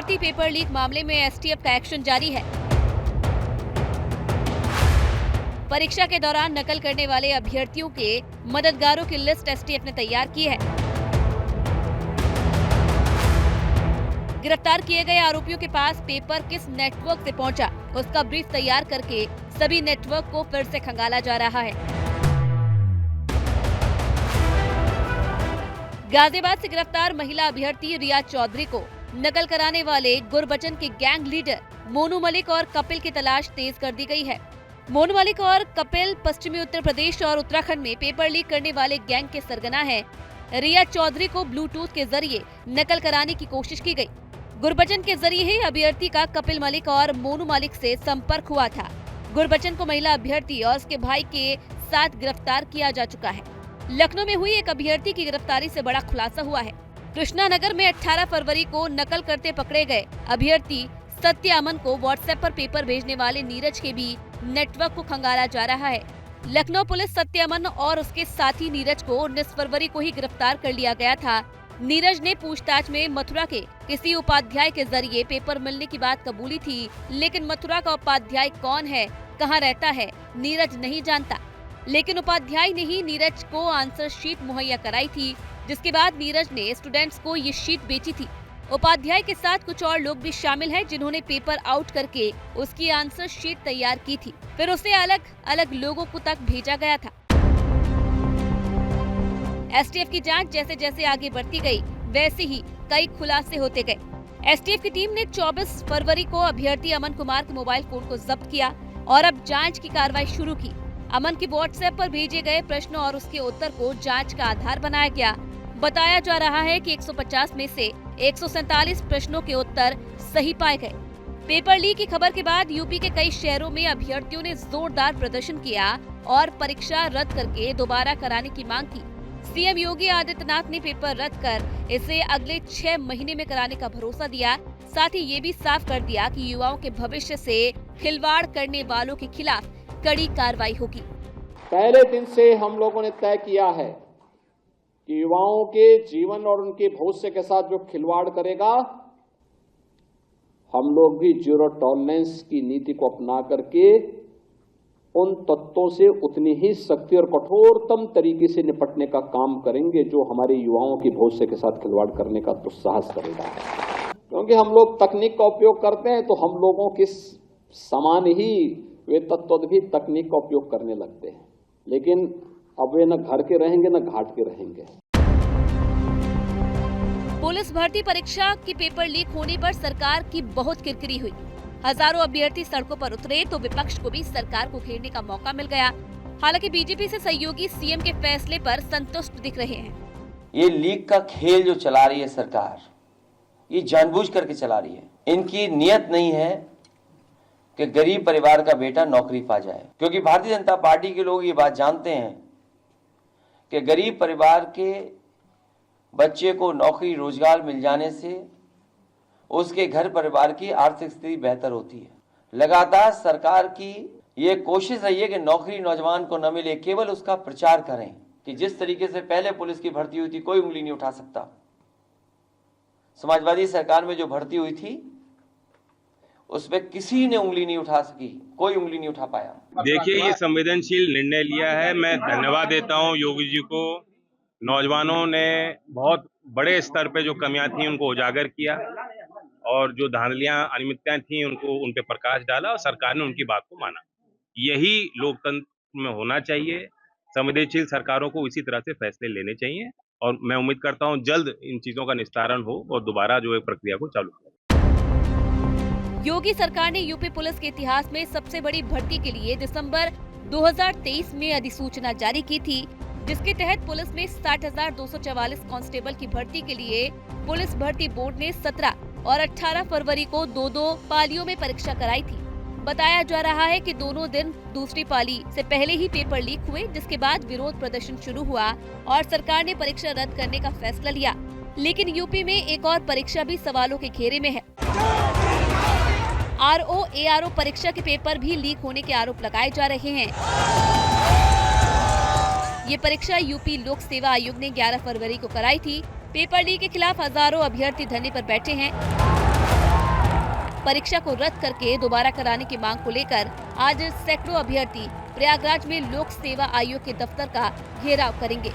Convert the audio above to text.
भर्ती paper leak मामले में एसटीएफ का एक्शन जारी है। परीक्षा के दौरान नकल करने वाले अभ्यर्थियों के मददगारों की लिस्ट एसटीएफ ने तैयार की है। गिरफ्तार किए गए आरोपियों के पास पेपर किस नेटवर्क से पहुंचा, उसका ब्रीफ तैयार करके सभी नेटवर्क को फिर से खंगाला जा रहा है। गाजियाबाद से गिरफ्तार महिला अभ्यर्थी रिया चौधरी को नकल कराने वाले गुरबचन के गैंग लीडर मोनू मलिक और कपिल की तलाश तेज कर दी गई है। मोनू मलिक और कपिल पश्चिमी उत्तर प्रदेश और उत्तराखंड में पेपर लीक करने वाले गैंग के सरगना हैं। रिया चौधरी को ब्लूटूथ के जरिए नकल कराने की कोशिश की गई। गुरबचन के जरिए ही अभ्यर्थी का कपिल मलिक और मोनू मलिक से संपर्क हुआ था। गुरबचन को महिला अभ्यर्थी और उसके भाई के साथ गिरफ्तार किया जा चुका है। लखनऊ में हुई एक अभ्यर्थी की गिरफ्तारी से बड़ा खुलासा हुआ है। कृष्णानगर में 18 फरवरी को नकल करते पकड़े गए अभ्यर्थी सत्य अमन को व्हाट्सएप पर पेपर भेजने वाले नीरज के भी नेटवर्क को खंगाला जा रहा है। लखनऊ पुलिस सत्य अमन और उसके साथी नीरज को 19 फरवरी को ही गिरफ्तार कर लिया गया था। नीरज ने पूछताछ में मथुरा के किसी उपाध्याय के जरिए पेपर मिलने की बात कबूली थी, लेकिन मथुरा का उपाध्याय कौन है, कहां रहता है, नीरज नहीं जानता। लेकिन उपाध्याय ने ही नीरज को आंसर शीट मुहैया कराई थी, जिसके बाद नीरज ने स्टूडेंट्स को ये शीट बेची थी। उपाध्याय के साथ कुछ और लोग भी शामिल हैं, जिन्होंने पेपर आउट करके उसकी आंसर शीट तैयार की थी, फिर उसे अलग अलग लोगों को तक भेजा गया था। एसटीएफ की जांच जैसे जैसे आगे बढ़ती गई, वैसे ही कई खुलासे होते गए। एसटीएफ की टीम ने 24 फरवरी को अभ्यर्थी अमन कुमार के मोबाइल फोन को जब्त किया और अब जांच की कार्रवाई शुरू की। अमन की व्हाट्सएप पर भेजे गए प्रश्न और उसके उत्तर को जांच का आधार बनाया गया। बताया जा रहा है कि 150 में से 147 प्रश्नों के उत्तर सही पाए गए। पेपर लीक की खबर के बाद यूपी के कई शहरों में अभ्यर्थियों ने जोरदार प्रदर्शन किया और परीक्षा रद्द करके दोबारा कराने की मांग की। सीएम योगी आदित्यनाथ ने पेपर रद्द कर इसे अगले 6 महीने में कराने का भरोसा दिया। साथ ही ये भी साफ कर दिया कि युवाओं के भविष्य से खिलवाड़ करने वालों के खिलाफ कड़ी कार्रवाई होगी। पहले दिन से हम लोगों ने तय किया है कि युवाओं के जीवन और उनके भविष्य के साथ जो खिलवाड़ करेगा, हम लोग भी जीरो टॉलरेंस की नीति को अपना करके उन तत्वों से उतनी ही सख्ती और कठोरतम तरीके से निपटने का काम करेंगे जो हमारे युवाओं के भविष्य के साथ खिलवाड़ करने का दुस्साहस करेगा। क्योंकि हम लोग तकनीक का उपयोग करते हैं तो हम लोगों के समान ही वे तत्व भी तकनीक का उपयोग करने लगते हैं, लेकिन अब वे न घर के रहेंगे न घाट के रहेंगे। पुलिस भर्ती परीक्षा की पेपर लीक होने पर सरकार की बहुत किरकिरी हुई। हजारों अभ्यर्थी सड़कों पर उतरे तो विपक्ष को भी सरकार को घेरने का मौका मिल गया। हालांकि बीजेपी से सहयोगी सीएम के फैसले पर संतुष्ट दिख रहे हैं। ये लीक का खेल जो चला रही है सरकार, ये जानबूझ करके चला रही है। इनकी नियत नहीं है कि गरीब परिवार का बेटा नौकरी पा जाए, क्योंकि भारतीय जनता पार्टी के लोग ये बात जानते हैं कि गरीब परिवार के बच्चे को नौकरी रोजगार मिल जाने से उसके घर परिवार की आर्थिक स्थिति बेहतर होती है। लगातार सरकार की ये कोशिश रही है कि नौकरी नौजवान को न मिले, केवल उसका प्रचार करें कि जिस तरीके से पहले पुलिस की भर्ती हुई थी कोई उंगली नहीं उठा सकता। समाजवादी सरकार में जो भर्ती हुई थी उसमें किसी ने उंगली नहीं उठा सकी, कोई उंगली नहीं उठा पाया। देखिए, ये संवेदनशील निर्णय लिया है। मैं धन्यवाद देता हूं योगी जी को। नौजवानों ने बहुत बड़े स्तर पे जो कमियां थी उनको उजागर किया और जो धांधलियां अनियमितताएं थी उनको उन पे प्रकाश डाला और सरकार ने उनकी बात को माना। यही लोकतंत्र में होना चाहिए। संवेदनशील सरकारों को इसी तरह से फैसले लेने चाहिए और मैं उम्मीद करता हूं जल्द इन चीजों का निस्तारण हो और दोबारा जो है प्रक्रिया को चालू करें। योगी सरकार ने यूपी पुलिस के इतिहास में सबसे बड़ी भर्ती के लिए दिसंबर 2023 में अधिसूचना जारी की थी, जिसके तहत पुलिस में 60,244 कांस्टेबल की भर्ती के लिए पुलिस भर्ती बोर्ड ने 17 और 18 फरवरी को 2-2 पालियों में परीक्षा कराई थी। बताया जा रहा है कि दोनों दिन दूसरी पाली से पहले ही पेपर लीक हुए, जिसके बाद विरोध प्रदर्शन शुरू हुआ और सरकार ने परीक्षा रद्द करने का फैसला लिया। लेकिन यूपी में एक और परीक्षा भी सवालों के घेरे में है। आरओ-एआरओ परीक्षा के पेपर भी लीक होने के आरोप लगाए जा रहे हैं। ये परीक्षा यूपी लोक सेवा आयोग ने 11 फरवरी को कराई थी। पेपर लीक के खिलाफ हजारों अभ्यर्थी धरने पर बैठे हैं। परीक्षा को रद्द करके दोबारा कराने की मांग को लेकर आज सैकड़ों अभ्यर्थी प्रयागराज में लोक सेवा आयोग के दफ्तर का घेराव करेंगे।